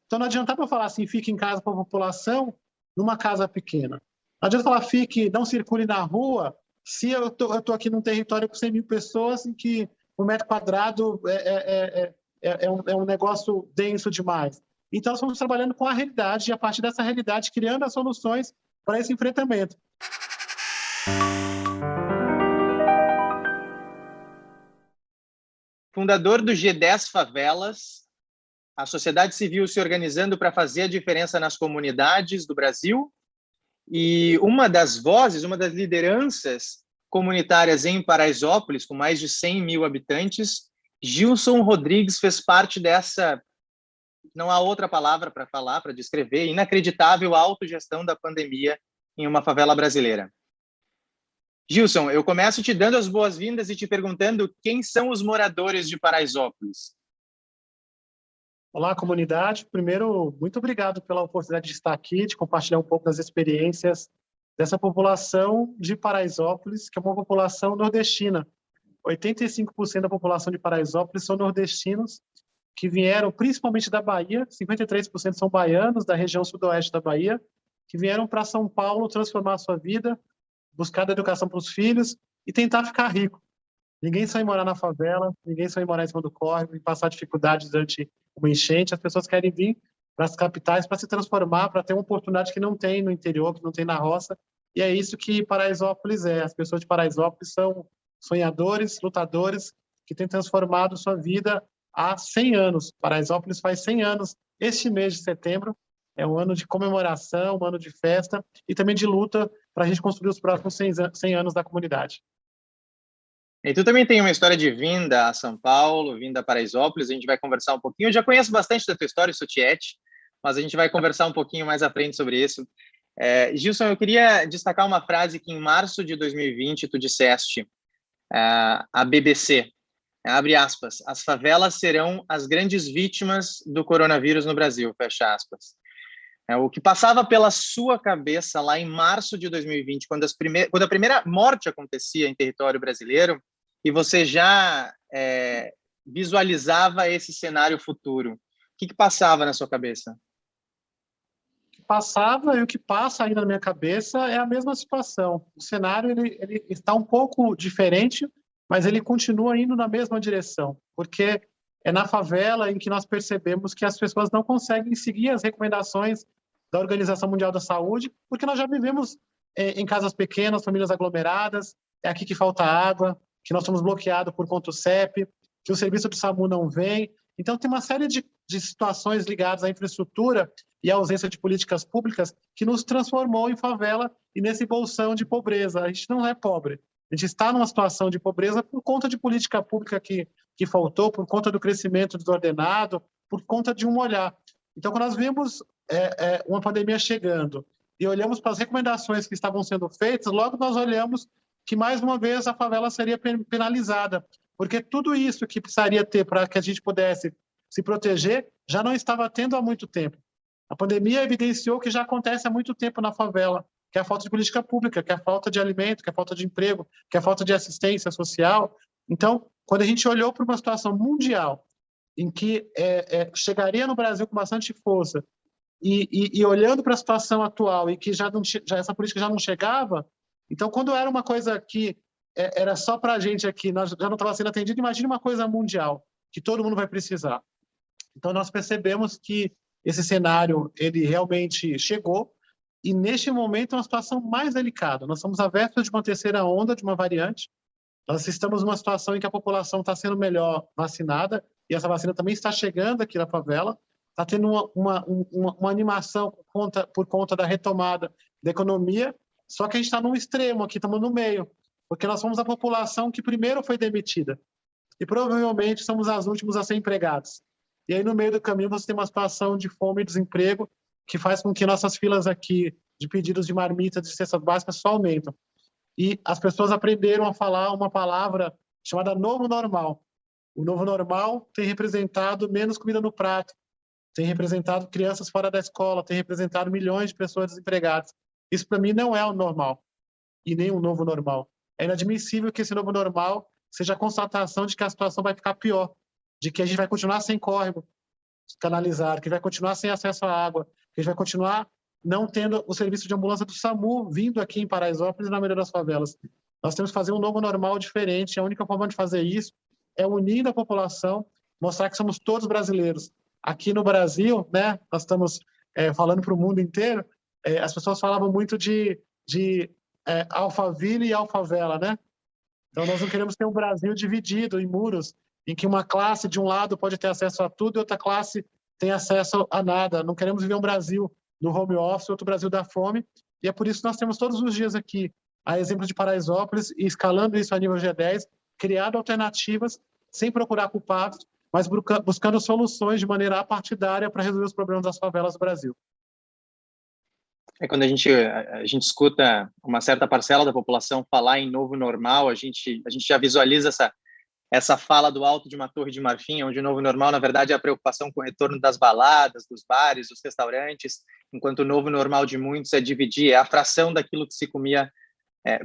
Então, não adiantava falar assim, fique em casa para a população, numa casa pequena. Não adianta falar, não circule na rua, se eu tô aqui num território com 100 mil pessoas em que o metro quadrado é um negócio denso demais. Então, nós estamos trabalhando com a realidade e, a partir dessa realidade, criando as soluções para esse enfrentamento. Fundador do G10 Favelas, a sociedade civil se organizando para fazer a diferença nas comunidades do Brasil, e uma das vozes, uma das lideranças comunitárias em Paraisópolis, com mais de 100 mil habitantes, Gilson Rodrigues fez parte dessa, não há outra palavra para falar, para descrever, inacreditável autogestão da pandemia em uma favela brasileira. Gilson, eu começo te dando as boas-vindas e te perguntando quem são os moradores de Paraisópolis. Olá, comunidade. Primeiro, muito obrigado pela oportunidade de estar aqui, de compartilhar um pouco das experiências dessa população de Paraisópolis, que é uma população nordestina. 85% da população de Paraisópolis são nordestinos, que vieram principalmente da Bahia, 53% são baianos, da região sudoeste da Bahia, que vieram para São Paulo transformar a sua vida, buscar a educação para os filhos e tentar ficar rico. Ninguém sonha em morar na favela, ninguém sonha em morar em cima do córrego e passar dificuldades durante uma enchente. As pessoas querem vir para as capitais para se transformar, para ter uma oportunidade que não tem no interior, que não tem na roça. E é isso que Paraisópolis é. As pessoas de Paraisópolis são sonhadores, lutadores, que têm transformado sua vida há 100 anos. Paraisópolis faz 100 anos este mês de setembro. É um ano de comemoração, um ano de festa e também de luta para a gente construir os próximos 100 anos da comunidade. E tu também tem uma história de vinda a São Paulo, vinda a Paraisópolis, a gente vai conversar um pouquinho. Eu já conheço bastante da tua história, sou tiete, mas a gente vai conversar um pouquinho mais à frente sobre isso. Gilson, eu queria destacar uma frase que em março de 2020 tu disseste à BBC, abre aspas, as favelas serão as grandes vítimas do coronavírus no Brasil, fecha aspas. O que passava pela sua cabeça lá em março de 2020, quando a primeira morte acontecia em território brasileiro, e você já visualizava esse cenário futuro, o que passava na sua cabeça? O que passava e o que passa ainda na minha cabeça é a mesma situação. O cenário ele está um pouco diferente, mas ele continua indo na mesma direção, porque é na favela em que nós percebemos que as pessoas não conseguem seguir as recomendações da Organização Mundial da Saúde, porque nós já vivemos em casas pequenas, famílias aglomeradas, é aqui que falta água, que nós somos bloqueados por conta do CEP, que o serviço do SAMU não vem. Então, tem uma série de situações ligadas à infraestrutura e à ausência de políticas públicas que nos transformou em favela e nesse bolsão de pobreza. A gente não é pobre. A gente está numa situação de pobreza por conta de política pública que faltou, por conta do crescimento desordenado, por conta de um olhar. Então, quando nós vimos uma pandemia chegando e olhamos para as recomendações que estavam sendo feitas, logo nós olhamos que, mais uma vez, a favela seria penalizada, porque tudo isso que precisaria ter para que a gente pudesse se proteger já não estava tendo há muito tempo. A pandemia evidenciou que já acontece há muito tempo na favela, que é a falta de política pública, que é a falta de alimento, que é a falta de emprego, que é a falta de assistência social. Então, quando a gente olhou para uma situação mundial em que chegaria no Brasil com bastante força e olhando para a situação atual e que já essa política já não chegava, então, quando era uma coisa que era só para a gente aqui, nós já não estava sendo atendido, imagine uma coisa mundial, que todo mundo vai precisar. Então, nós percebemos que esse cenário ele realmente chegou e, neste momento, é uma situação mais delicada. Nós estamos à véspera de uma terceira onda de uma variante. Nós estamos numa situação em que a população está sendo melhor vacinada e essa vacina também está chegando aqui na favela. Está tendo uma animação por conta da retomada da economia, só que a gente está num extremo aqui, estamos no meio, porque nós somos a população que primeiro foi demitida e provavelmente somos as últimas a ser empregados. E aí, no meio do caminho, você tem uma situação de fome e desemprego que faz com que nossas filas aqui de pedidos de marmitas, de cestas básicas, só aumentam. E as pessoas aprenderam a falar uma palavra chamada novo normal. O novo normal tem representado menos comida no prato, tem representado crianças fora da escola, tem representado milhões de pessoas desempregadas. Isso, para mim, não é o normal e nem o novo normal. É inadmissível que esse novo normal seja a constatação de que a situação vai ficar pior, de que a gente vai continuar sem córrego, canalizado, que vai continuar sem acesso à água, que a gente vai continuar não tendo o serviço de ambulância do SAMU vindo aqui em Paraisópolis e na maioria das favelas. Nós temos que fazer um novo normal diferente. A única forma de fazer isso é unindo a população, mostrar que somos todos brasileiros. Aqui no Brasil, né, nós estamos falando para o mundo inteiro, as pessoas falavam muito de Alphaville e Alfavela, né? Então, nós não queremos ter um Brasil dividido em muros, em que uma classe de um lado pode ter acesso a tudo e outra classe tem acesso a nada. Não queremos viver um Brasil do home office, outro Brasil da fome, e é por isso que nós temos todos os dias aqui, a exemplo de Paraisópolis, e escalando isso a nível G10, criando alternativas, sem procurar culpados, mas buscando soluções de maneira apartidária para resolver os problemas das favelas do Brasil. Quando a gente escuta uma certa parcela da população falar em novo normal, a gente já visualiza essa fala do alto de uma torre de marfim, onde o novo normal, na verdade, é a preocupação com o retorno das baladas, dos bares, dos restaurantes, enquanto o novo normal de muitos é dividir, é a fração daquilo que se comia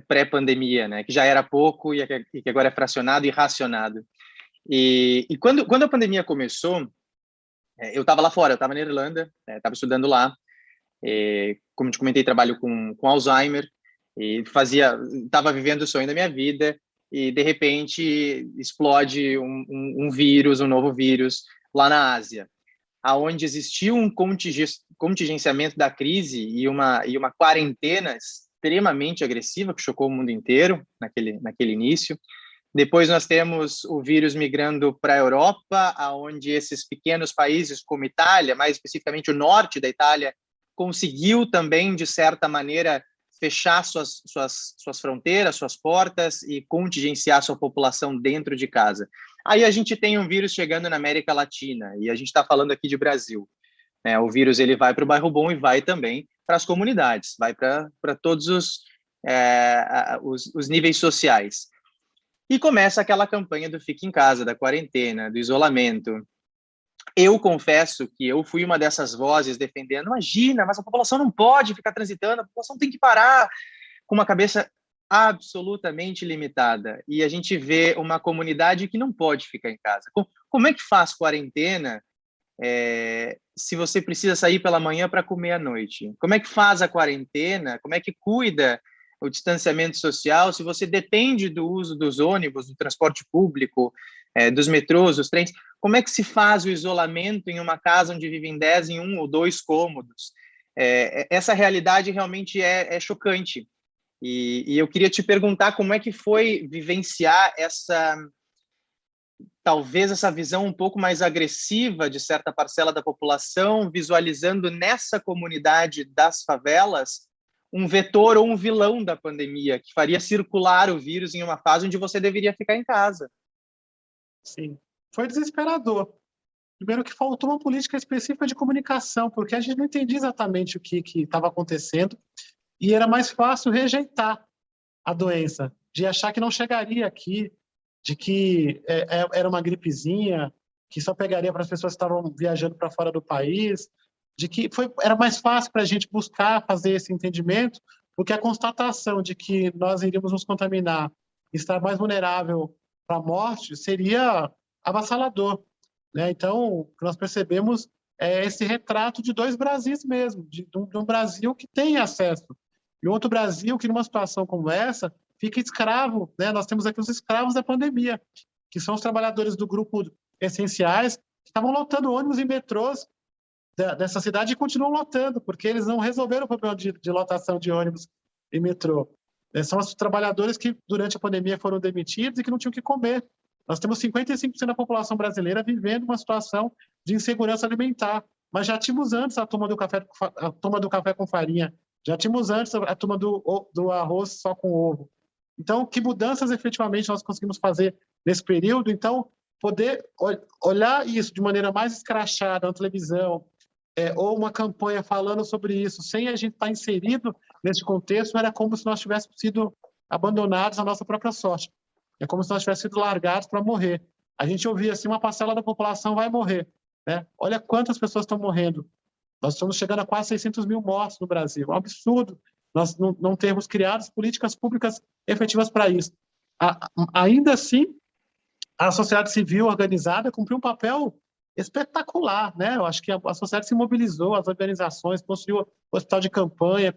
pré-pandemia, né? Que já era pouco e que agora é fracionado e racionado. E quando a pandemia começou, eu estava lá fora, eu estava na Irlanda, estava estudando lá, como te comentei, trabalho com Alzheimer, e estava vivendo o sonho da minha vida, e de repente explode um vírus, um novo vírus, lá na Ásia, aonde existiu um contingenciamento da crise e uma quarentena extremamente agressiva que chocou o mundo inteiro naquele início. Depois nós temos o vírus migrando para a Europa, aonde esses pequenos países como Itália, mais especificamente o norte da Itália, conseguiu também, de certa maneira, fechar suas fronteiras, suas portas e contingenciar sua população dentro de casa. Aí a gente tem um vírus chegando na América Latina, e a gente está falando aqui de Brasil. O vírus ele vai para o bairro bom e vai também para as comunidades, vai para todos os níveis sociais. E começa aquela campanha do fique em casa, da quarentena, do isolamento. Eu confesso que eu fui uma dessas vozes defendendo, imagina, mas a população não pode ficar transitando, a população tem que parar, com uma cabeça absolutamente limitada. E a gente vê uma comunidade que não pode ficar em casa. Como é que faz quarentena se você precisa sair pela manhã para comer à noite? Como é que faz a quarentena? Como é que cuida o distanciamento social se você depende do uso dos ônibus, do transporte público, dos metrôs, dos trens? Como é que se faz o isolamento em uma casa onde vivem 10 em 1 ou 2 cômodos? Essa realidade realmente é chocante. E eu queria te perguntar como é que foi vivenciar talvez essa visão um pouco mais agressiva de certa parcela da população, visualizando nessa comunidade das favelas um vetor ou um vilão da pandemia, que faria circular o vírus em uma fase onde você deveria ficar em casa. Sim, foi desesperador. Primeiro que faltou uma política específica de comunicação, porque a gente não entendia exatamente o que estava acontecendo, e era mais fácil rejeitar a doença, de achar que não chegaria aqui, de que era uma gripezinha, que só pegaria para as pessoas que estavam viajando para fora do país, de que era mais fácil para a gente buscar fazer esse entendimento, porque a constatação de que nós iríamos nos contaminar e estar mais vulnerável para a morte seria avassalador, né? Então, o que nós percebemos é esse retrato de dois Brasis mesmo, de um Brasil que tem acesso e outro Brasil que, numa situação como essa, fica escravo, né? Nós temos aqui os escravos da pandemia, que são os trabalhadores do grupo essenciais, que estavam lotando ônibus e metrôs dessa cidade e continuam lotando, porque eles não resolveram o problema de lotação de ônibus e metrô. São os trabalhadores que, durante a pandemia, foram demitidos e que não tinham o que comer. Nós temos 55% da população brasileira vivendo uma situação de insegurança alimentar, mas já tínhamos antes a turma do café com farinha, já tínhamos antes a turma do arroz só com ovo. Então, que mudanças efetivamente nós conseguimos fazer nesse período? Então, poder olhar isso de maneira mais escrachada na televisão, ou uma campanha falando sobre isso, sem a gente estar inserido nesse contexto, era como se nós tivéssemos sido abandonados à nossa própria sorte. É como se nós tivéssemos sido largados para morrer. A gente ouvia assim, uma parcela da população vai morrer, né? Olha quantas pessoas estão morrendo. Nós estamos chegando a quase 600 mil mortos no Brasil. É um absurdo nós não termos criado políticas públicas efetivas para isso. Ainda assim, a sociedade civil organizada cumpriu um papel espetacular, né? Eu acho que a sociedade se mobilizou, as organizações construíram hospital de campanha,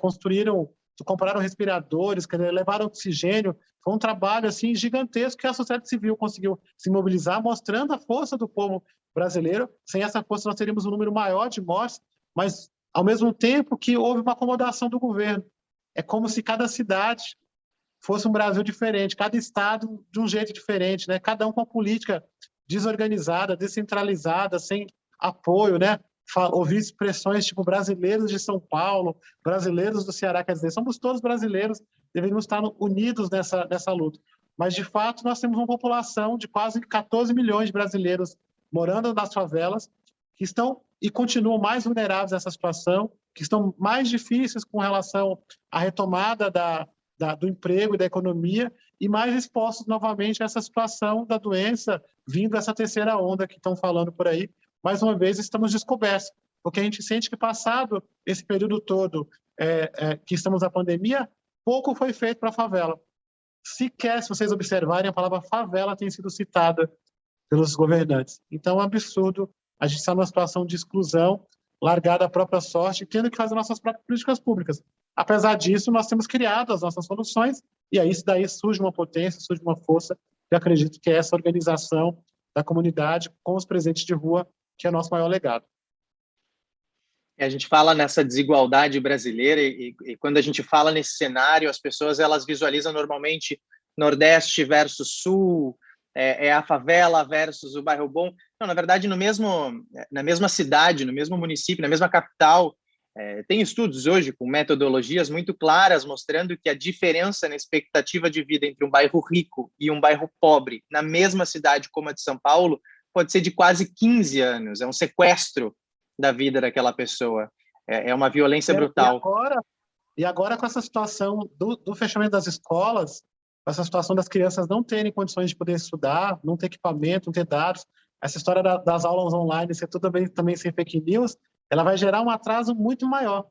compraram respiradores, quer dizer, levaram oxigênio. Foi um trabalho assim gigantesco que a sociedade civil conseguiu se mobilizar, mostrando a força do povo brasileiro. Sem essa força, nós teríamos um número maior de mortes, mas ao mesmo tempo que houve uma acomodação do governo. É como se cada cidade fosse um Brasil diferente, cada estado de um jeito diferente, né? Cada um com uma política desorganizada, descentralizada, sem apoio, né? Ouvir expressões tipo brasileiros de São Paulo, brasileiros do Ceará, quer dizer, somos todos brasileiros, deveríamos estar unidos nessa luta. Mas, de fato, nós temos uma população de quase 14 milhões de brasileiros morando nas favelas, que estão e continuam mais vulneráveis a essa situação, que estão mais difíceis com relação à retomada do emprego e da economia, e mais expostos novamente a essa situação da doença, vindo essa terceira onda que estão falando por aí. Mais uma vez, estamos descobertos, porque a gente sente que, passado esse período todo que estamos na pandemia, pouco foi feito para a favela. Sequer, se vocês observarem, a palavra favela tem sido citada pelos governantes. Então, é um absurdo a gente estar numa situação de exclusão, largada à própria sorte, tendo que fazer nossas próprias políticas públicas. Apesar disso, nós temos criado as nossas soluções, e aí daí surge uma potência, surge uma força, que eu acredito que é essa organização da comunidade com os presentes de rua, que é o nosso maior legado. A gente fala nessa desigualdade brasileira e quando a gente fala nesse cenário, as pessoas elas visualizam normalmente Nordeste versus Sul, a favela versus o bairro bom. Não, na verdade, na mesma cidade, no mesmo município, na mesma capital, tem estudos hoje com metodologias muito claras mostrando que a diferença na expectativa de vida entre um bairro rico e um bairro pobre, na mesma cidade como a de São Paulo, pode ser de quase 15 anos. É um sequestro da vida daquela pessoa. É uma violência brutal. E agora, com essa situação do fechamento das escolas, com essa situação das crianças não terem condições de poder estudar, não ter equipamento, não ter dados, essa história das aulas online, ser tudo também sem fake news, ela vai gerar um atraso muito maior.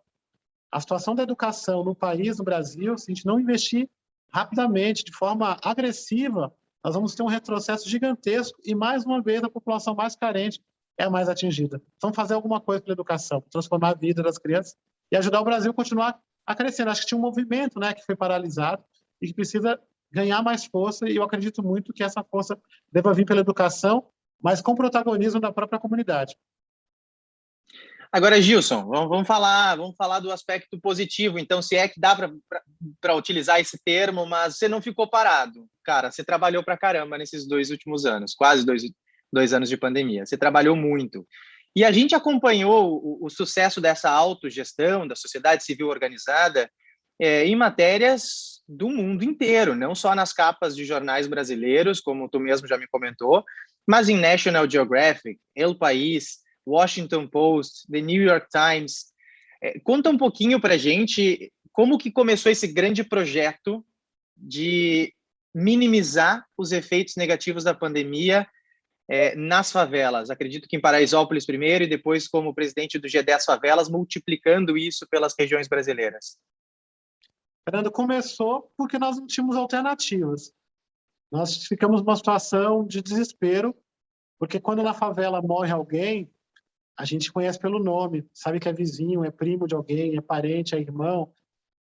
A situação da educação no país, no Brasil, se a gente não investir rapidamente, de forma agressiva, nós vamos ter um retrocesso gigantesco e, mais uma vez, a população mais carente é a mais atingida. Então, fazer alguma coisa pela educação, transformar a vida das crianças e ajudar o Brasil a continuar a crescer. Acho que tinha um movimento, né, que foi paralisado e que precisa ganhar mais força, e eu acredito muito que essa força deva vir pela educação, mas com protagonismo da própria comunidade. Agora, Gilson, vamos falar do aspecto positivo. Então, se é que dá para utilizar esse termo, mas você não ficou parado. Cara, você trabalhou para caramba nesses 2 últimos anos, quase dois anos de pandemia. Você trabalhou muito. E a gente acompanhou o sucesso dessa autogestão, da sociedade civil organizada, em matérias do mundo inteiro, não só nas capas de jornais brasileiros, como tu mesmo já me comentou, mas em National Geographic, El País, Washington Post, The New York Times. Conta um pouquinho para a gente como que começou esse grande projeto de minimizar os efeitos negativos da pandemia nas favelas. Acredito que em Paraisópolis primeiro e depois como presidente do G10 Favelas, multiplicando isso pelas regiões brasileiras. Fernando, começou porque nós não tínhamos alternativas. Nós ficamos numa situação de desespero, porque quando na favela morre alguém, a gente conhece pelo nome, sabe que é vizinho, é primo de alguém, é parente, é irmão.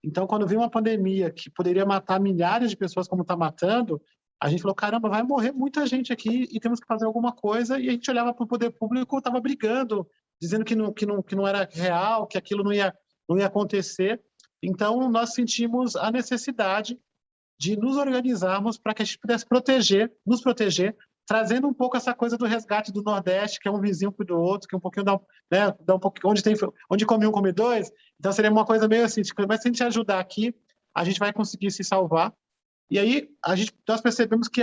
Então, quando veio uma pandemia que poderia matar milhares de pessoas como está matando, a gente falou, caramba, vai morrer muita gente aqui e temos que fazer alguma coisa. E a gente olhava para o poder público, estava brigando, dizendo que não era real, que aquilo não ia acontecer. Então, nós sentimos a necessidade de nos organizarmos para que a gente pudesse nos proteger, trazendo um pouco essa coisa do resgate do Nordeste, que é um vizinho cuida do outro, que um pouquinho dá um pouquinho, onde come um, come dois. Então, seria uma coisa meio assim, mas se a gente ajudar aqui, a gente vai conseguir se salvar. E aí, nós percebemos que,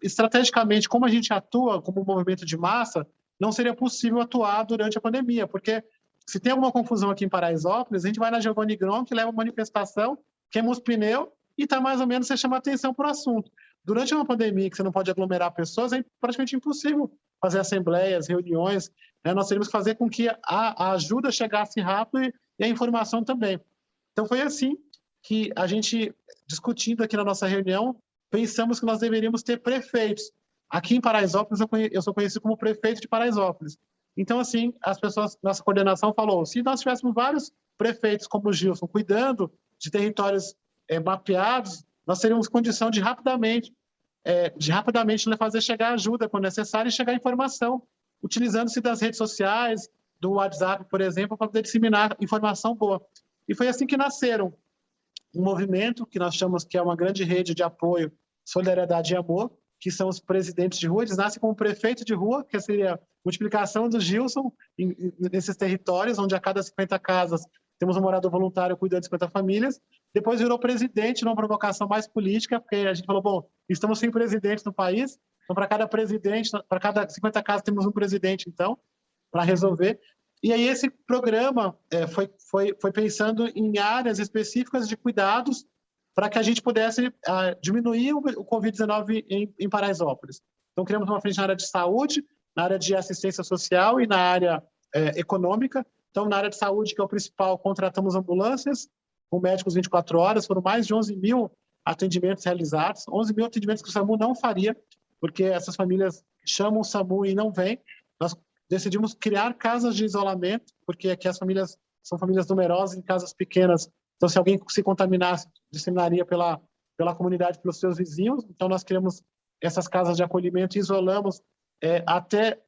estrategicamente, como a gente atua como um movimento de massa, não seria possível atuar durante a pandemia, porque se tem alguma confusão aqui em Paraisópolis, a gente vai na Giovanni Gron, que leva uma manifestação, queima os pneus e está mais ou menos, você chama atenção para o assunto. Durante uma pandemia que você não pode aglomerar pessoas, é praticamente impossível fazer assembleias, reuniões, né? Nós teríamos que fazer com que a ajuda chegasse rápido e a informação também. Então, foi assim que a gente, discutindo aqui na nossa reunião, pensamos que nós deveríamos ter prefeitos. Aqui em Paraisópolis, eu sou conhecido como prefeito de Paraisópolis. Então, assim, as pessoas, nossa coordenação falou, se nós tivéssemos vários prefeitos como o Gilson cuidando de territórios mapeados, nós teríamos condição de rapidamente fazer chegar ajuda quando necessário e chegar informação, utilizando-se das redes sociais, do WhatsApp, por exemplo, para poder disseminar informação boa. E foi assim que nasceram um movimento que nós chamamos que é uma grande rede de apoio, solidariedade e amor, que são os presidentes de rua. Eles nascem como prefeito de rua, que seria a multiplicação do Gilson nesses territórios, onde a cada 50 casas temos um morador voluntário cuidando de 50 famílias. Depois virou presidente, numa provocação mais política, porque a gente falou, bom, estamos sem presidente no país, então para cada presidente, para cada 50 casas temos um presidente, então, para resolver. E aí esse programa foi pensando em áreas específicas de cuidados para que a gente pudesse diminuir o Covid-19 em Paraisópolis. Então, criamos uma frente na área de saúde, na área de assistência social e na área econômica. Então, na área de saúde, que é o principal, contratamos ambulâncias com médicos 24 horas, foram mais de 11 mil atendimentos realizados, 11 mil atendimentos que o SAMU não faria, porque essas famílias chamam o SAMU e não vêm. Nós decidimos criar casas de isolamento, porque aqui as famílias são famílias numerosas, em casas pequenas. Então, se alguém se contaminasse, disseminaria pela comunidade, pelos seus vizinhos. Então, nós criamos essas casas de acolhimento e isolamos até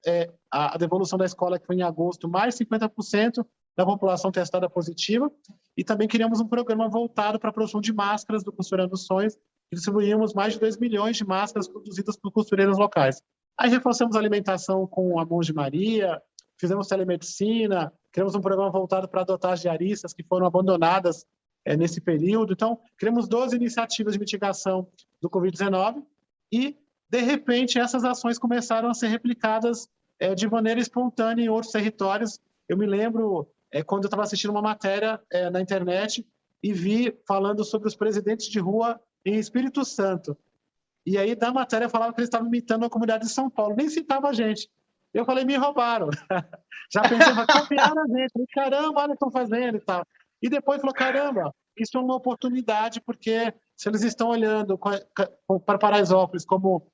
a devolução da escola, que foi em agosto, mais 50% da população testada positiva. E também criamos um programa voltado para a produção de máscaras do Costurando Sonhos, e distribuímos mais de 2 milhões de máscaras produzidas por costureiros locais. Aí reforçamos a alimentação com a Monge Maria, fizemos telemedicina, criamos um programa voltado para adotar as diaristas que foram abandonadas nesse período. Então, criamos 12 iniciativas de mitigação do Covid-19 e, de repente, essas ações começaram a ser replicadas de maneira espontânea em outros territórios. Eu me lembro quando eu estava assistindo uma matéria na internet e vi falando sobre os presidentes de rua em Espírito Santo. E aí, da matéria, falava que eles estavam imitando a comunidade de São Paulo. Nem citava a gente. Eu falei, me roubaram. Já pensei, copiaram a gente. Falei, caramba, olha o que estão fazendo e tal. E depois falou, caramba, isso é uma oportunidade, porque se eles estão olhando para Paraisópolis como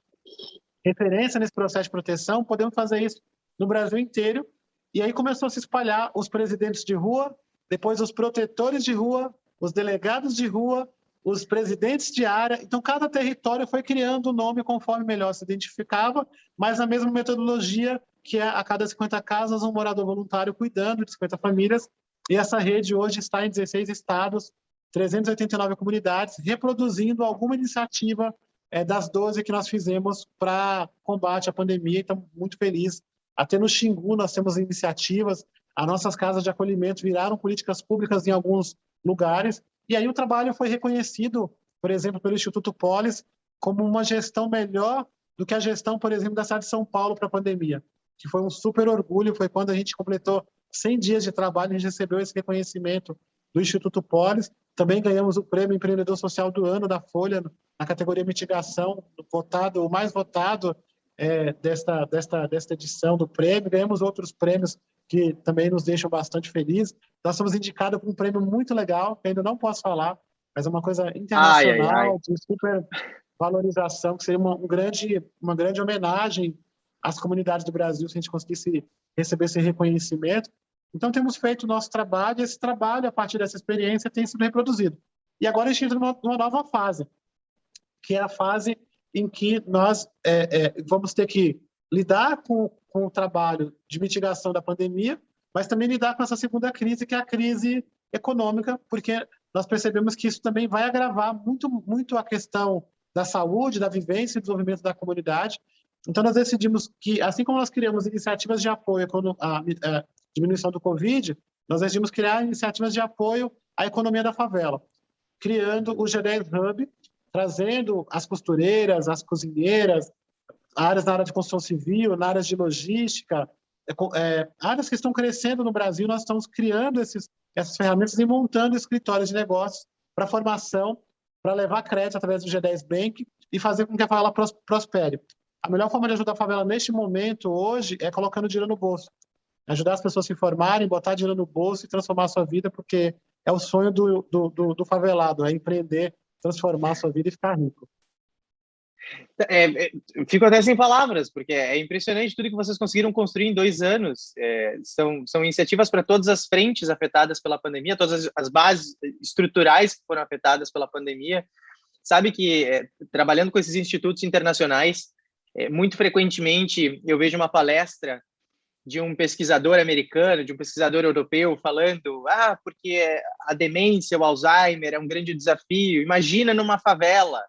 referência nesse processo de proteção, podemos fazer isso no Brasil inteiro. E aí começou a se espalhar os presidentes de rua, depois os protetores de rua, os delegados de rua, os presidentes de área. Então, cada território foi criando um nome conforme melhor se identificava, mas a mesma metodologia, que é a cada 50 casas, um morador voluntário cuidando de 50 famílias. E essa rede hoje está em 16 estados, 389 comunidades, reproduzindo alguma iniciativa das 12 que nós fizemos para combate à pandemia. Então, muito feliz. Até no Xingu nós temos iniciativas, as nossas casas de acolhimento viraram políticas públicas em alguns lugares. E aí o trabalho foi reconhecido, por exemplo, pelo Instituto Polis, como uma gestão melhor do que a gestão, por exemplo, da cidade de São Paulo para a pandemia, que foi um super orgulho. Foi quando a gente completou 100 dias de trabalho, a gente recebeu esse reconhecimento do Instituto Polis. Também ganhamos o Prêmio Empreendedor Social do Ano da Folha, na categoria mitigação, o mais votado desta edição do prêmio. Ganhamos outros prêmios que também nos deixam bastante felizes. Nós somos indicados por um prêmio muito legal, que ainda não posso falar, mas é uma coisa internacional, de super valorização, que seria uma grande homenagem às comunidades do Brasil, se a gente conseguisse receber esse reconhecimento. Então, temos feito o nosso trabalho, e esse trabalho, a partir dessa experiência, tem sido reproduzido. E agora a gente entra numa nova fase, que é a fase em que nós vamos ter que lidar com o trabalho de mitigação da pandemia, mas também lidar com essa segunda crise, que é a crise econômica, porque nós percebemos que isso também vai agravar muito, muito a questão da saúde, da vivência e desenvolvimento da comunidade. Então, nós decidimos que, assim como nós criamos iniciativas de apoio à diminuição do Covid, nós decidimos criar iniciativas de apoio à economia da favela, criando o G10 Hub, trazendo as costureiras, as cozinheiras, áreas na área de construção civil, na área de logística, áreas que estão crescendo no Brasil. Nós estamos criando essas ferramentas e montando escritórios de negócios para formação, para levar crédito através do G10 Bank e fazer com que a favela prospere. A melhor forma de ajudar a favela neste momento, hoje, é colocando dinheiro no bolso. Ajudar as pessoas a se formarem, botar dinheiro no bolso e transformar a sua vida, porque é o sonho do favelado, é empreender, transformar a sua vida e ficar rico. Fico até sem palavras, porque é impressionante tudo que vocês conseguiram construir em 2 anos. São iniciativas para todas as frentes afetadas pela pandemia, todas as bases estruturais que foram afetadas pela pandemia. Sabe que, trabalhando com esses institutos internacionais, muito frequentemente eu vejo uma palestra de um pesquisador americano, de um pesquisador europeu, falando porque a demência, o Alzheimer é um grande desafio, imagina numa favela.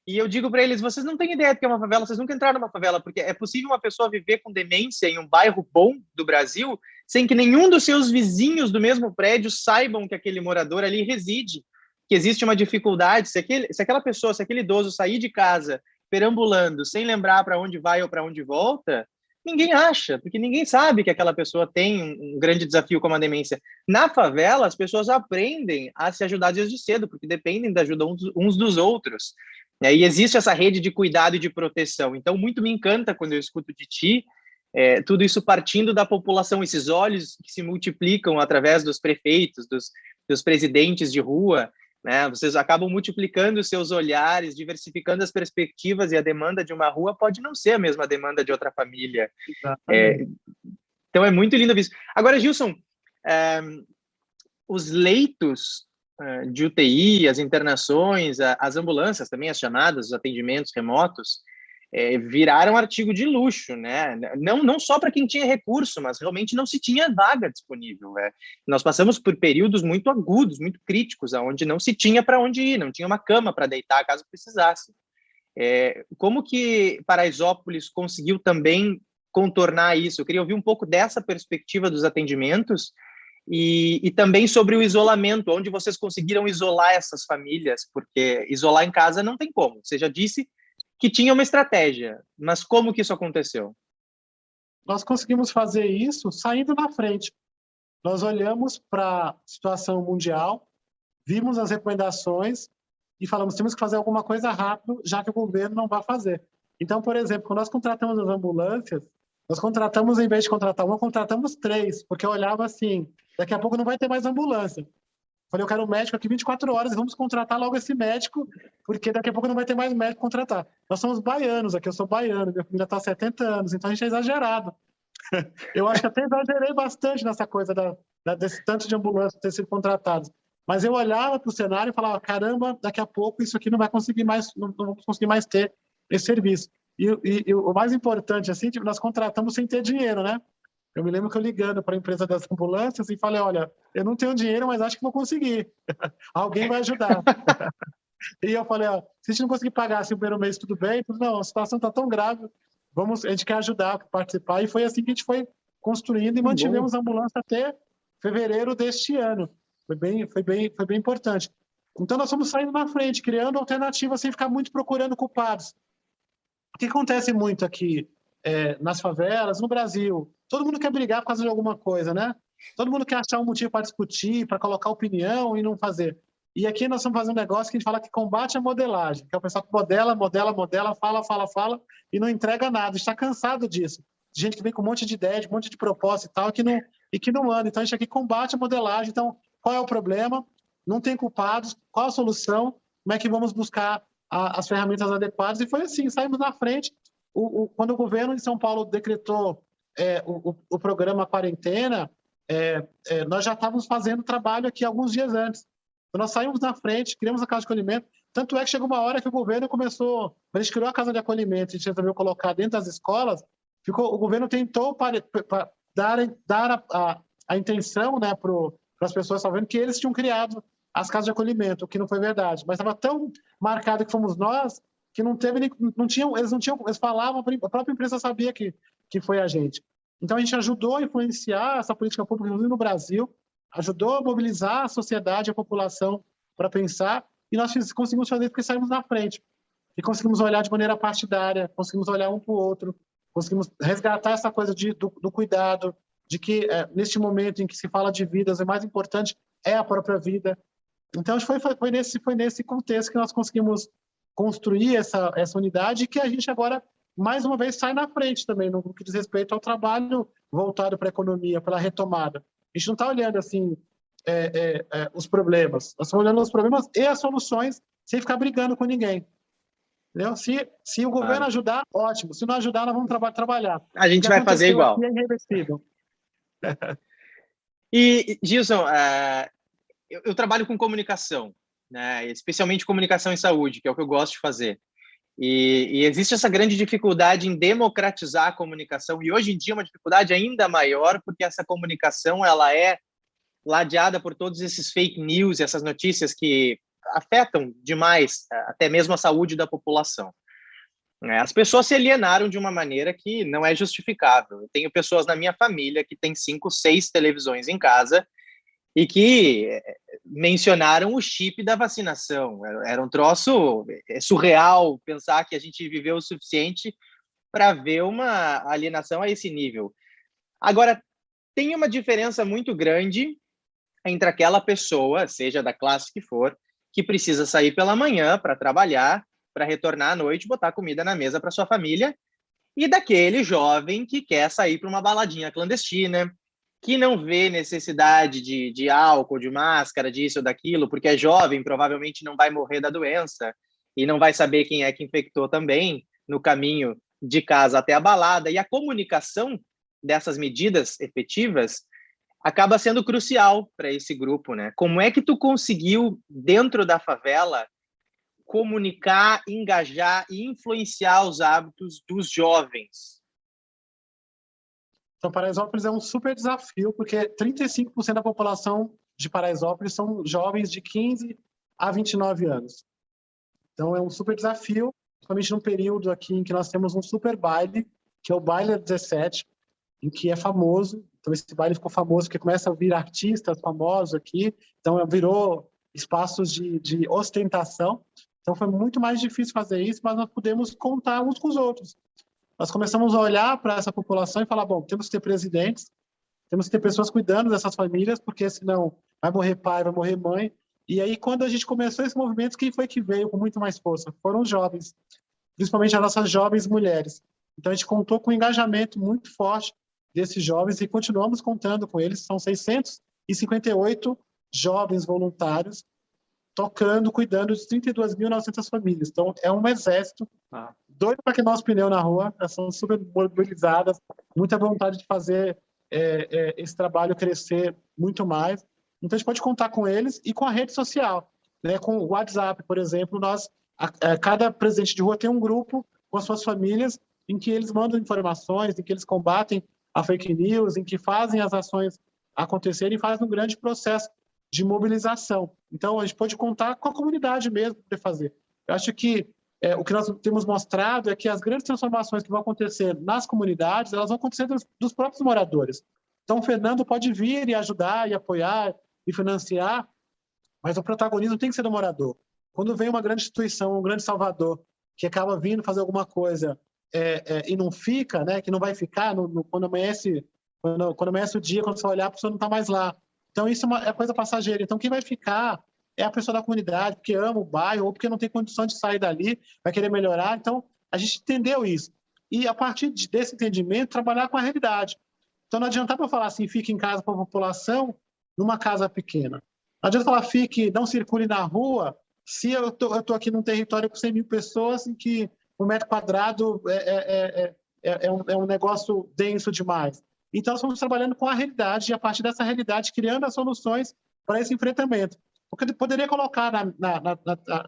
E eu digo para eles, vocês não têm ideia do que é uma favela, vocês nunca entraram numa favela, porque é possível uma pessoa viver com demência em um bairro bom do Brasil, sem que nenhum dos seus vizinhos do mesmo prédio saibam que aquele morador ali reside, que existe uma dificuldade. Se aquela pessoa, se aquele idoso sair de casa perambulando, sem lembrar para onde vai ou para onde volta, ninguém acha, porque ninguém sabe que aquela pessoa tem um grande desafio como a demência. Na favela, as pessoas aprendem a se ajudar desde cedo, porque dependem da ajuda uns dos outros. E existe essa rede de cuidado e de proteção. Então, muito me encanta quando eu escuto de ti, tudo isso partindo da população, esses olhos que se multiplicam através dos prefeitos, dos presidentes de rua, né? Vocês acabam multiplicando os seus olhares, diversificando as perspectivas, e a demanda de uma rua pode não ser a mesma demanda de outra família. Então, é muito lindo isso. Agora, Gilson, os leitos de UTI, as internações, as ambulâncias também, as chamadas, os atendimentos remotos, viraram artigo de luxo, né? Não só para quem tinha recurso, mas realmente não se tinha vaga disponível. Nós passamos por períodos muito agudos, muito críticos, onde não se tinha para onde ir, não tinha uma cama para deitar caso precisasse. Como que Paraisópolis conseguiu também contornar isso? Eu queria ouvir um pouco dessa perspectiva dos atendimentos e também sobre o isolamento, onde vocês conseguiram isolar essas famílias, porque isolar em casa não tem como. Você já disse que tinha uma estratégia, mas como que isso aconteceu? Nós conseguimos fazer isso saindo na frente. Nós olhamos para a situação mundial, vimos as recomendações e falamos, temos que fazer alguma coisa rápido, já que o governo não vai fazer. Então, por exemplo, quando nós contratamos as ambulâncias, nós contratamos, em vez de contratar uma, contratamos 3, porque eu olhava assim, daqui a pouco não vai ter mais ambulância. Falei, eu quero um médico aqui 24 horas e vamos contratar logo esse médico, porque daqui a pouco não vai ter mais médico contratar. Nós somos baianos aqui, eu sou baiano, minha família está há 70 anos, então a gente é exagerado. Eu acho que até exagerei bastante nessa coisa desse tanto de ambulância ter sido contratados. Mas eu olhava para o cenário e falava, caramba, daqui a pouco isso aqui não vai conseguir mais, não vamos conseguir mais ter esse serviço. E o mais importante, assim, tipo, nós contratamos sem ter dinheiro, né? Eu me lembro que eu ligando para a empresa das ambulâncias e falei, olha, eu não tenho dinheiro, mas acho que vou conseguir. Alguém vai ajudar. E eu falei, ó, se a gente não conseguir pagar assim o primeiro mês, tudo bem? Falei, não, a situação está tão grave, a gente quer ajudar, participar. E foi assim que a gente foi construindo e mantivemos a ambulância até fevereiro deste ano. Foi bem importante. Então, nós fomos saindo na frente, criando alternativas sem ficar muito procurando culpados. O que acontece muito aqui nas favelas, no Brasil, todo mundo quer brigar por causa de alguma coisa, né? Todo mundo quer achar um motivo para discutir, para colocar opinião e não fazer. E aqui nós estamos fazendo um negócio que a gente fala que combate a modelagem, que é o pessoal que modela, fala e não entrega nada. A gente está cansado disso. De gente que vem com um monte de ideia, de um monte de proposta e tal, e que não anda. Então, a gente aqui combate a modelagem. Então, qual é o problema? Não tem culpados. Qual a solução? Como é que vamos buscar as ferramentas adequadas? E foi assim, saímos na frente. Quando o governo de São Paulo decretou o programa Quarentena, nós já estávamos fazendo trabalho aqui alguns dias antes. Então, nós saímos na frente, criamos a casa de acolhimento. Tanto é que chegou uma hora que o governo começou, quando a gente criou a casa de acolhimento, a gente resolveu colocar dentro das escolas, o governo tentou dar a intenção, né, para as pessoas, sabendo que eles tinham criado as casas de acolhimento, o que não foi verdade. Mas estava tão marcado que fomos nós, que eles falavam, a própria empresa sabia que foi a gente. Então, a gente ajudou a influenciar essa política pública, inclusive no Brasil, ajudou a mobilizar a sociedade, a população para pensar, e nós conseguimos fazer isso porque saímos na frente. E conseguimos olhar de maneira partidária, conseguimos olhar um para o outro, conseguimos resgatar essa coisa do cuidado, de que neste momento em que se fala de vidas, o mais importante é a própria vida. Então, foi nesse contexto que nós conseguimos construir essa unidade e que a gente agora, mais uma vez, sai na frente também, no que diz respeito ao trabalho voltado para a economia, pela retomada. A gente não está olhando assim os problemas, nós estamos olhando os problemas e as soluções sem ficar brigando com ninguém. Entendeu? Se o governo Claro. ajudar, ótimo. Se não ajudar, nós vamos trabalhar. A O gente que vai fazer aconteceu igual. aqui é irreversível. E, Gilson, eu trabalho com comunicação, né? Especialmente comunicação em saúde, que é o que eu gosto de fazer. E existe essa grande dificuldade em democratizar a comunicação, e hoje em dia é uma dificuldade ainda maior, porque essa comunicação ela é ladeada por todos esses fake news, essas notícias que afetam demais até mesmo a saúde da população. As pessoas se alienaram de uma maneira que não é justificável. Eu tenho pessoas na minha família que têm 5, 6 televisões em casa e que mencionaram o chip da vacinação. Era um troço surreal pensar que a gente viveu o suficiente para ver uma alienação a esse nível. Agora, tem uma diferença muito grande entre aquela pessoa, seja da classe que for, que precisa sair pela manhã para trabalhar, para retornar à noite e botar comida na mesa para sua família, e daquele jovem que quer sair para uma baladinha clandestina, que não vê necessidade de álcool, de máscara, disso ou daquilo, porque é jovem, provavelmente não vai morrer da doença e não vai saber quem é que infectou também no caminho de casa até a balada. E a comunicação dessas medidas efetivas acaba sendo crucial para esse grupo, né? Como é que tu conseguiu, dentro da favela, comunicar, engajar e influenciar os hábitos dos jovens? Então, Paraisópolis é um super desafio, porque 35% da população de Paraisópolis são jovens de 15 a 29 anos. Então, é um super desafio, principalmente num período aqui em que nós temos um super baile, que é o Baile 17, em que é famoso. Então, esse baile ficou famoso porque começa a vir artistas famosos aqui, então virou espaços de ostentação. Então, foi muito mais difícil fazer isso, mas nós pudemos contar uns com os outros. Nós começamos a olhar para essa população e falar, bom, temos que ter presidentes, temos que ter pessoas cuidando dessas famílias, porque senão vai morrer pai, vai morrer mãe. E aí, quando a gente começou esse movimento, quem foi que veio com muito mais força? Foram os jovens, principalmente as nossas jovens mulheres. Então, a gente contou com um engajamento muito forte desses jovens e continuamos contando com eles. São 658 jovens voluntários tocando, cuidando de 32.900 famílias. Então, é um exército doido para queimar os pneus na rua, elas são super mobilizadas, muita vontade de fazer esse trabalho crescer muito mais. Então, a gente pode contar com eles e com a rede social, né? Com o WhatsApp, por exemplo, cada presidente de rua tem um grupo com as suas famílias em que eles mandam informações, em que eles combatem a fake news, em que fazem as ações acontecerem e fazem um grande processo de mobilização. Então, a gente pode contar com a comunidade mesmo para fazer. Eu acho que o que nós temos mostrado é que as grandes transformações que vão acontecer nas comunidades, elas vão acontecer dos próprios moradores. Então, o Fernando pode vir e ajudar, e apoiar, e financiar, mas o protagonismo tem que ser do morador. Quando vem uma grande instituição, um grande salvador, que acaba vindo fazer alguma coisa e não fica, né, que não vai ficar quando amanhece o dia, quando você olhar, a pessoa não está mais lá. Então, isso é coisa passageira. Então, quem vai ficar é a pessoa da comunidade, porque ama o bairro ou porque não tem condição de sair dali, vai querer melhorar. Então, a gente entendeu isso. E, a partir desse entendimento, trabalhar com a realidade. Então, não adianta para falar assim, fique em casa para a população, numa casa pequena. Não adianta falar, não circule na rua, se eu tô aqui num território com 100 mil pessoas em que o metro quadrado é um negócio denso demais. Então, nós estamos trabalhando com a realidade e, a partir dessa realidade, criando as soluções para esse enfrentamento. Porque poderia colocar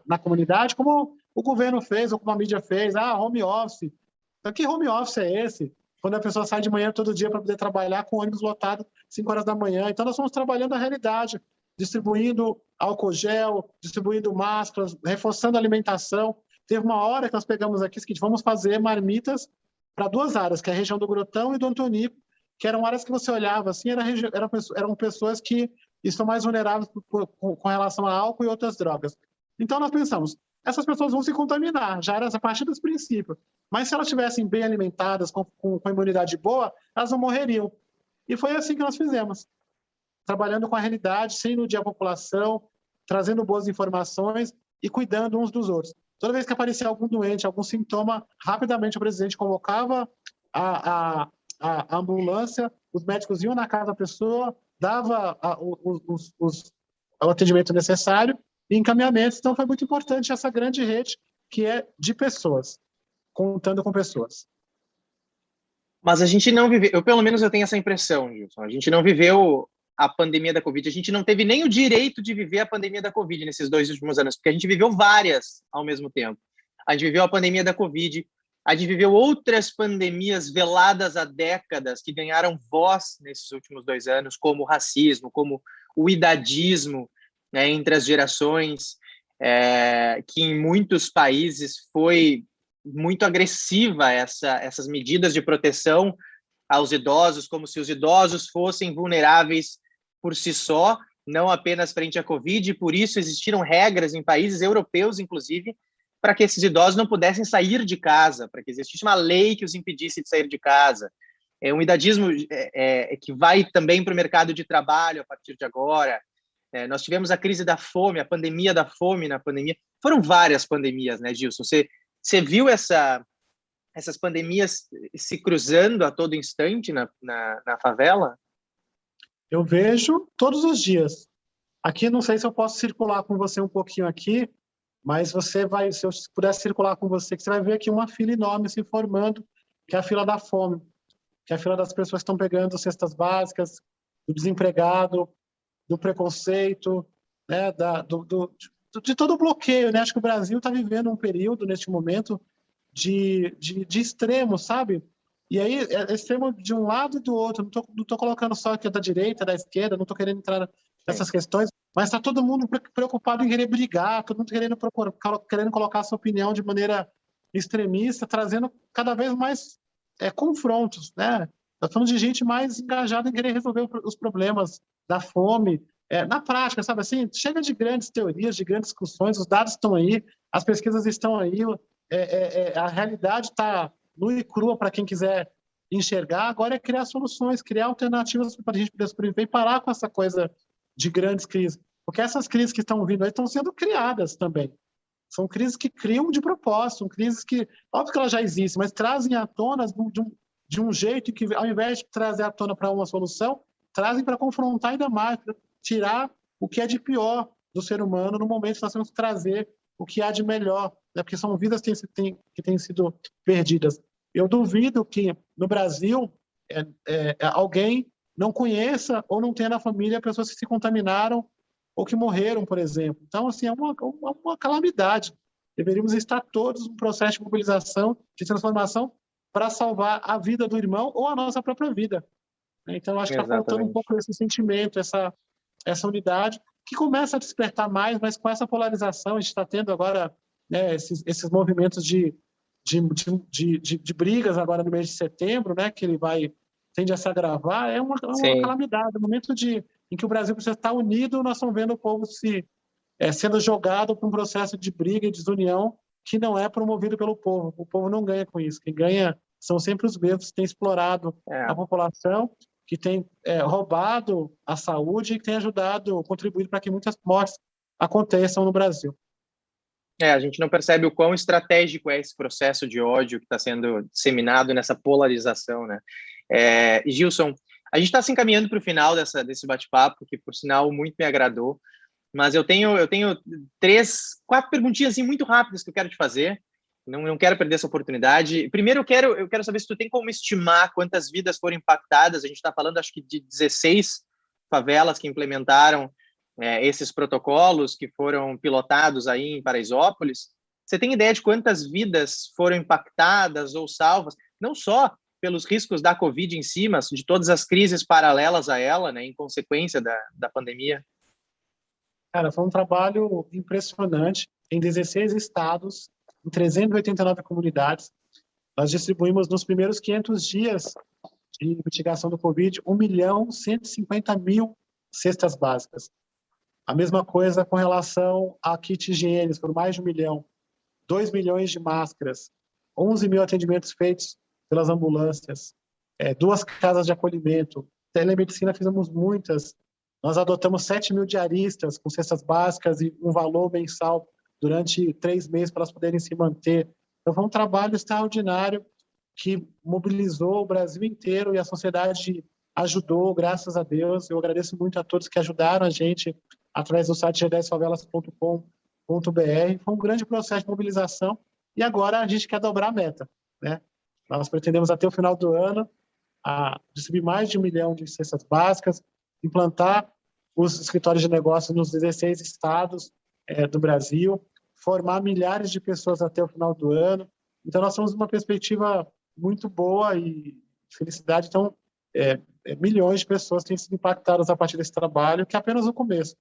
na comunidade, como o governo fez, ou como a mídia fez, home office. Então, que home office é esse? Quando a pessoa sai de manhã todo dia para poder trabalhar com ônibus lotado 5 horas da manhã. Então, nós estamos trabalhando a realidade, distribuindo álcool gel, distribuindo máscaras, reforçando a alimentação. Teve uma hora que nós pegamos aqui, que vamos fazer marmitas para 2 áreas, que é a região do Grotão e do Antonico, que eram áreas que você olhava assim, eram pessoas que estão mais vulneráveis com relação a álcool e outras drogas. Então, nós pensamos, essas pessoas vão se contaminar, já era a partir dos princípios. Mas se elas estivessem bem alimentadas, com imunidade boa, elas não morreriam. E foi assim que nós fizemos, trabalhando com a realidade, sem iludir a população, trazendo boas informações e cuidando uns dos outros. Toda vez que aparecia algum doente, algum sintoma, rapidamente o presidente convocava a ambulância, os médicos iam na casa da pessoa, dava o atendimento necessário e encaminhamento. Então, foi muito importante essa grande rede que é de pessoas, contando com pessoas. Mas a gente não viveu, eu pelo menos eu tenho essa impressão, Gilson, a gente não viveu a pandemia da Covid, a gente não teve nem o direito de viver a pandemia da Covid nesses 2 últimos anos, porque a gente viveu várias ao mesmo tempo. A gente viveu a pandemia da Covid, a gente viveu outras pandemias veladas há décadas que ganharam voz nesses últimos 2 anos, como o racismo, como o idadismo, né, entre as gerações, que em muitos países foi muito agressiva essas medidas de proteção aos idosos, como se os idosos fossem vulneráveis por si só, não apenas frente à Covid, e por isso existiram regras em países europeus, inclusive, para que esses idosos não pudessem sair de casa, para que existisse uma lei que os impedisse de sair de casa. É um idadismo que vai também para o mercado de trabalho a partir de agora. Nós tivemos a crise da fome, a pandemia da fome na pandemia. Foram várias pandemias, né, Gilson? Você viu essas pandemias se cruzando a todo instante na favela? Eu vejo todos os dias. Aqui, não sei se eu posso circular com você um pouquinho aqui, mas se eu puder circular com você, que você vai ver aqui uma fila enorme se formando, que é a fila da fome, que é a fila das pessoas que estão pegando cestas básicas, do desempregado, do preconceito, né, de todo o bloqueio, né? Acho que o Brasil está vivendo um período, neste momento, de extremo, sabe? E aí, é extremo de um lado e do outro. Não tô colocando só aqui da direita, da esquerda, não estou querendo entrar nessas questões, mas está todo mundo preocupado em querer brigar, todo mundo querendo colocar a sua opinião de maneira extremista, trazendo cada vez mais confrontos, né? Nós falando de gente mais engajada em querer resolver os problemas da fome, na prática, sabe assim? Chega de grandes teorias, de grandes discussões, os dados estão aí, as pesquisas estão aí, a realidade está nua e crua para quem quiser enxergar. Agora é criar soluções, criar alternativas para a gente poder sobreviver e parar com essa coisa de grandes crises. Porque essas crises que estão vindo aí estão sendo criadas também. São crises que criam de propósito, são crises que, óbvio que elas já existem, mas trazem à tona de um jeito que, ao invés de trazer à tona para uma solução, trazem para confrontar ainda mais, para tirar o que é de pior do ser humano no momento que nós temos que trazer o que há de melhor, né? Porque são vidas que têm sido perdidas. Eu duvido que no Brasil alguém não conheça ou não tenha na família pessoas que se contaminaram ou que morreram, por exemplo. Então, assim, é uma calamidade. Deveríamos estar todos no processo de mobilização, de transformação, para salvar a vida do irmão ou a nossa própria vida. Então, acho que está faltando um pouco esse sentimento, essa unidade, que começa a despertar mais, mas com essa polarização, a gente está tendo agora, né, esses movimentos de brigas agora no mês de setembro, né, que tende a se agravar, é uma calamidade. No momento em que o Brasil precisa estar unido, nós estamos vendo o povo sendo jogado para um processo de briga e desunião que não é promovido pelo povo. O povo não ganha com isso. Quem ganha são sempre os mesmos que têm explorado a população, que têm roubado a saúde e que têm contribuído para que muitas mortes aconteçam no Brasil. A gente não percebe o quão estratégico é esse processo de ódio que está sendo disseminado nessa polarização, né? Gilson, a gente está se encaminhando para o final desse bate-papo, que, por sinal, muito me agradou, mas eu tenho 4 perguntinhas assim, muito rápidas que eu quero te fazer, não quero perder essa oportunidade. Primeiro, eu quero saber se tu tem como estimar quantas vidas foram impactadas. A gente está falando, acho que, de 16 favelas que implementaram esses protocolos que foram pilotados aí em Paraisópolis. Você tem ideia de quantas vidas foram impactadas ou salvas, não só pelos riscos da Covid em si, mas de todas as crises paralelas a ela, né, em consequência da pandemia? Cara, foi um trabalho impressionante em 16 estados, em 389 comunidades. Nós distribuímos nos primeiros 500 dias de mitigação do Covid 1.150.000 cestas básicas. A mesma coisa com relação a kit higiênicos, por mais de 1 milhão. 2 milhões de máscaras, 11 mil atendimentos feitos pelas ambulâncias, 2 casas de acolhimento, telemedicina fizemos muitas. Nós adotamos 7 mil diaristas com cestas básicas e um valor mensal durante 3 meses para elas poderem se manter. Então, foi um trabalho extraordinário que mobilizou o Brasil inteiro e a sociedade ajudou, graças a Deus. Eu agradeço muito a todos que ajudaram a gente através do site g10favelas.com.br. Foi um grande processo de mobilização e agora a gente quer dobrar a meta, né? Nós pretendemos até o final do ano distribuir mais de 1 milhão de cestas básicas, implantar os escritórios de negócio nos 16 estados do Brasil, formar milhares de pessoas até o final do ano. Então, nós temos uma perspectiva muito boa e felicidade. Então, milhões de pessoas têm sido impactadas a partir desse trabalho, que é apenas o começo.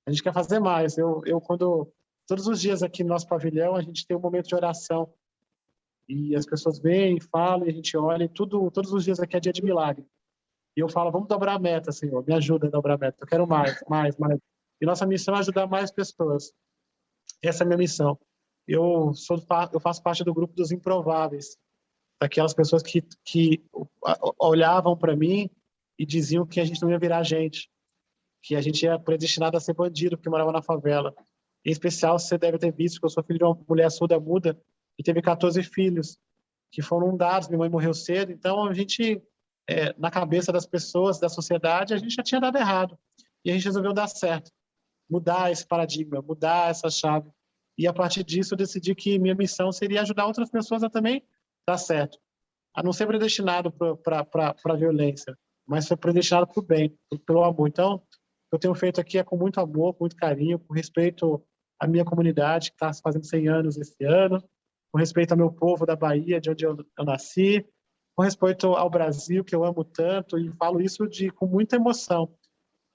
A gente quer fazer mais. Quando todos os dias aqui no nosso pavilhão, a gente tem um momento de oração e as pessoas vêm, falam, e a gente olha, e todos os dias aqui é dia de milagre. E eu falo, vamos dobrar a meta, Senhor, me ajuda a dobrar a meta, eu quero mais, mais, mais. E nossa missão é ajudar mais pessoas. Essa é a minha missão. Eu faço parte do grupo dos improváveis, daquelas pessoas que olhavam para mim e diziam que a gente não ia virar gente, que a gente ia predestinado a ser bandido, porque morava na favela. Em especial, você deve ter visto que eu sou filho de uma mulher surda-muda e teve 14 filhos que foram dados. Minha mãe morreu cedo, então a gente, na cabeça das pessoas, da sociedade, a gente já tinha dado errado. E a gente resolveu dar certo, mudar esse paradigma, mudar essa chave. E a partir disso eu decidi que minha missão seria ajudar outras pessoas a também dar certo, a não ser predestinado para a violência, mas ser predestinado para o bem, pelo amor. Então, o que eu tenho feito aqui é com muito amor, com muito carinho, com respeito à minha comunidade, que está fazendo 100 anos esse ano, com respeito ao meu povo da Bahia, de onde eu nasci, com respeito ao Brasil, que eu amo tanto, e falo isso com muita emoção,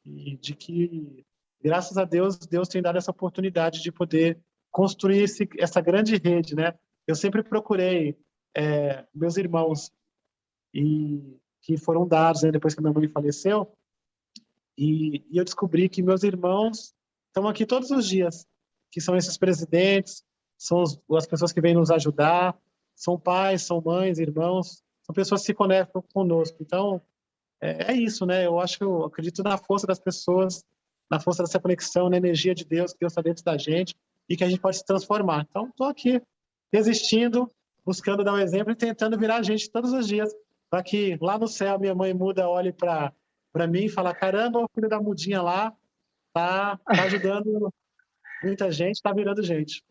e de que, graças a Deus, Deus tem dado essa oportunidade de poder construir essa grande rede, né? Eu sempre procurei meus irmãos, e que foram dados, né, depois que a minha mãe faleceu, e eu descobri que meus irmãos estão aqui todos os dias, que são esses presidentes, são as pessoas que vêm nos ajudar, são pais, são mães, irmãos, são pessoas que se conectam conosco. Então, é isso, né? Eu acredito na força das pessoas, na força dessa conexão, na energia de Deus, que Deus está dentro da gente e que a gente pode se transformar. Então, estou aqui, resistindo, buscando dar um exemplo e tentando virar a gente todos os dias, para que lá no céu minha mãe muda olhe para mim e fala: caramba, o filho da mudinha lá tá ajudando muita gente, tá virando gente.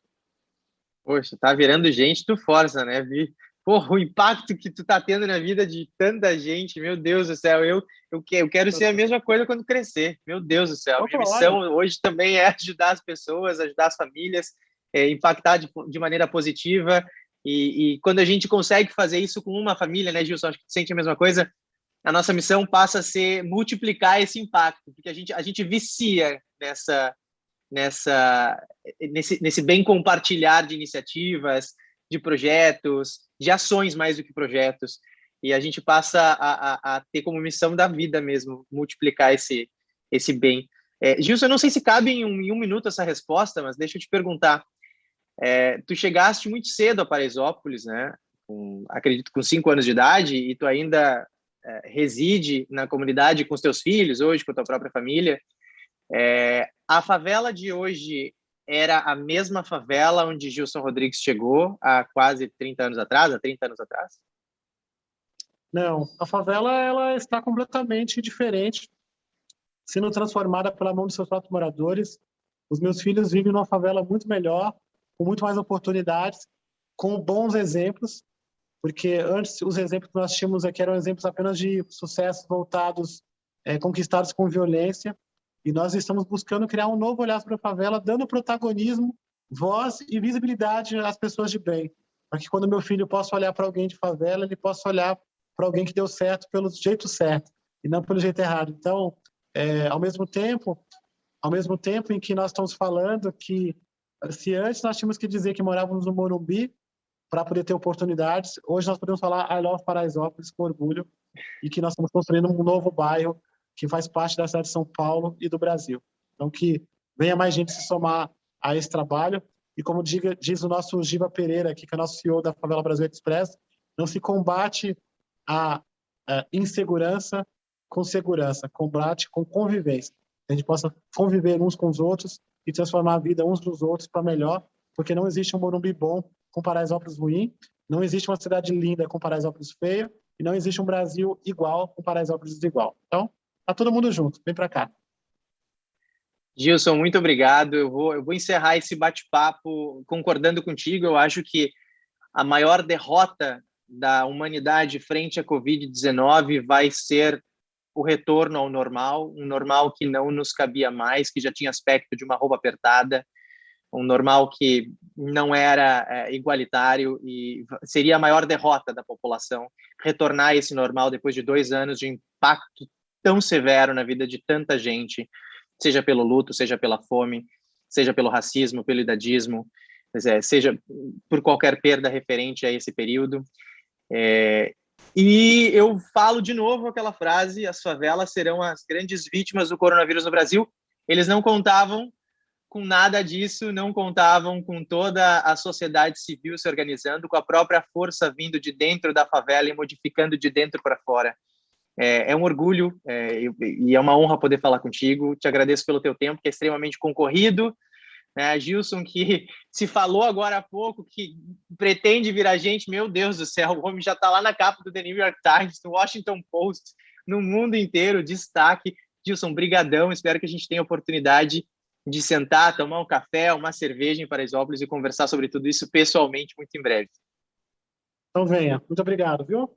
Poxa, tá virando gente, tu força, né, Vi? Porra, o impacto que tu tá tendo na vida de tanta gente, meu Deus do céu, eu quero ser a mesma coisa quando crescer, meu Deus do céu. Minha missão hoje também é ajudar as pessoas, ajudar as famílias, impactar de maneira positiva, e quando a gente consegue fazer isso com uma família, né, Gilson, acho que tu sente a mesma coisa, a nossa missão passa a ser multiplicar esse impacto, porque a gente vicia nesse bem compartilhar de iniciativas, de projetos, de ações mais do que projetos, e a gente passa a ter como missão da vida mesmo, multiplicar esse bem. Gilson, eu não sei se cabe em um minuto essa resposta, mas deixa eu te perguntar, tu chegaste muito cedo a Paraisópolis, né? Acredito com 5 anos de idade, e tu ainda reside na comunidade com os teus filhos hoje, com a tua própria família. A favela de hoje era a mesma favela onde Gilson Rodrigues chegou há quase 30 anos atrás, há 30 anos atrás? Não, a favela ela está completamente diferente, sendo transformada pela mão de seus próprios moradores. Os meus filhos vivem numa favela muito melhor, com muito mais oportunidades, com bons exemplos, porque antes os exemplos que nós tínhamos aqui eram exemplos apenas de sucessos voltados, conquistados com violência, e nós estamos buscando criar um novo olhar para a favela, dando protagonismo, voz e visibilidade às pessoas de bem, para que quando meu filho possa olhar para alguém de favela, ele possa olhar para alguém que deu certo pelo jeito certo e não pelo jeito errado. Então, ao mesmo tempo em que nós estamos falando que se antes nós tínhamos que dizer que morávamos no Morumbi para poder ter oportunidades, hoje nós podemos falar I love Paraisópolis com orgulho, e que nós estamos construindo um novo bairro que faz parte da cidade de São Paulo e do Brasil. Então, que venha mais gente se somar a esse trabalho, e como diz o nosso Giba Pereira, que é o nosso CEO da Favela Brasil Express, não se combate a insegurança com segurança, combate com convivência. A gente possa conviver uns com os outros e transformar a vida uns dos outros para melhor, porque não existe um Morumbi bom com Paraisópolis ruim, não existe uma cidade linda com Paraisópolis feia, e não existe um Brasil igual com Paraisópolis desigual. Então, tá todo mundo junto, vem para cá. Gilson, muito obrigado. Eu vou encerrar esse bate-papo concordando contigo. Eu acho que a maior derrota da humanidade frente à Covid-19 vai ser o retorno ao normal, um normal que não nos cabia mais, que já tinha aspecto de uma roupa apertada, um normal que não era igualitário, e seria a maior derrota da população retornar a esse normal depois de 2 anos de impacto tão severo na vida de tanta gente, seja pelo luto, seja pela fome, seja pelo racismo, pelo idadismo, seja por qualquer perda referente a esse período. E eu falo de novo aquela frase: as favelas serão as grandes vítimas do coronavírus no Brasil. Eles não contavam com nada disso, não contavam com toda a sociedade civil se organizando, com a própria força vindo de dentro da favela e modificando de dentro para fora. É um orgulho e é uma honra poder falar contigo. Te agradeço pelo teu tempo, que é extremamente concorrido. Gilson, que se falou agora há pouco, que pretende vir a gente, meu Deus do céu, o homem já está lá na capa do The New York Times, no Washington Post, no mundo inteiro, destaque. Gilson, brigadão, espero que a gente tenha a oportunidade de sentar, tomar um café, uma cerveja em Paraisópolis e conversar sobre tudo isso pessoalmente muito em breve. Então venha. Muito obrigado, viu?